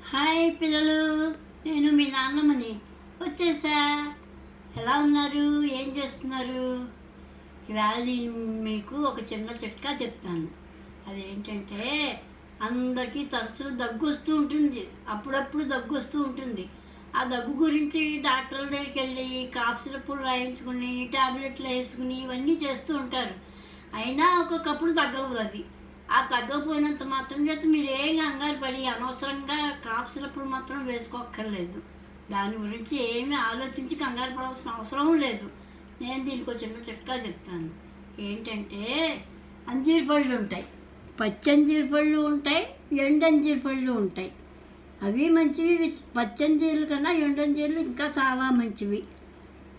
Hi పిల్లలు, నేను మీ నాన్నమ్మని వచ్చేసా. ఎలా ఉన్నారు? ఏం చేస్తున్నారు? ఇవాళ నేను మీకు ఒక చిన్న చిట్కా చెప్తాను. అదేంటంటే, అందరికీ తరచూ దగ్గు వస్తూ ఉంటుంది, అప్పుడప్పుడు దగ్గు వస్తూ ఉంటుంది. ఆ దగ్గు గురించి డాక్టర్ల దగ్గరికి వెళ్ళి కాఫ్ సిరప్లు రాయించుకుని ట్యాబ్లెట్లు వేసుకుని ఇవన్నీ చేస్తూ ఉంటారు. అయినా ఒక్కొక్కప్పుడు తగ్గవు. అది ఆ తగ్గకపోయినంత మాత్రం చేత మీరు ఏం కంగారు పడి అనవసరంగా కాఫ్ సిరప్లు మాత్రం వేసుకోక్కర్లేదు. దాని గురించి ఏమీ ఆలోచించి కంగారు పడాల్సిన అవసరం లేదు. నేను దీనికి ఒక చిన్న చిట్కా చెప్తాను. ఏంటంటే, అంజీరు పళ్ళు ఉంటాయి, పచ్చి అంజీరు పళ్ళు ఉంటాయి, ఎండంజీరు పళ్ళు ఉంటాయి. అవి మంచివి. పచ్చి అంజీర్ల కన్నా ఎండంజీర్లు ఇంకా చాలా మంచివి.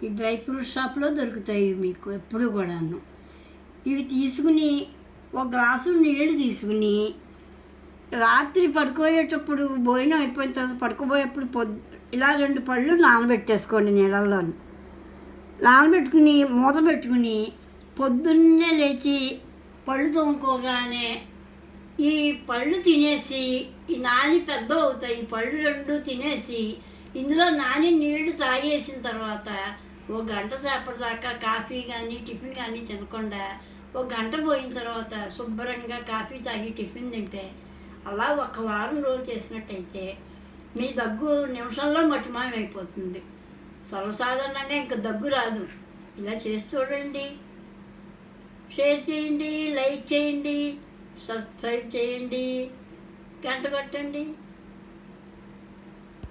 ఈ డ్రై ఫ్రూట్ షాప్లో దొరుకుతాయి మీకు ఎప్పుడు కూడాను. ఇవి తీసుకుని ఒక గ్లాసు నీళ్ళు తీసుకుని రాత్రి పడుకోయేటప్పుడు భోజనం అయిపోయిన తర్వాత పడుకోబోయేప్పుడు ఇలా 2 పళ్ళు నానబెట్టేసుకోండి. నీళ్ళల్లో నానబెట్టుకుని మూత పెట్టుకుని పొద్దున్నే లేచి పళ్ళు తోముకోగానే ఈ పళ్ళు తినేసి, ఈ నాని పెద్ద అవుతాయి, ఈ పళ్ళు 2 తినేసి ఇందులో నాని నీళ్లు తాగేసిన తర్వాత ఓ గంట సేపటి దాకా కాఫీ కానీ టిఫిన్ కానీ తినకుండా ఒక గంట పోయిన తర్వాత శుభ్రంగా కాఫీ తాగి టిఫిన్ తింటే, అలా 1 వారం రోజు చేసినట్టయితే మీ దగ్గు నిమిషంలో మటుమాయం అయిపోతుంది. సర్వసాధారణంగా ఇంకా దగ్గు రాదు. ఇలా చేసి చూడండి. షేర్ చేయండి, లైక్ చేయండి, సబ్స్క్రైబ్ చేయండి, గంట కొట్టండి.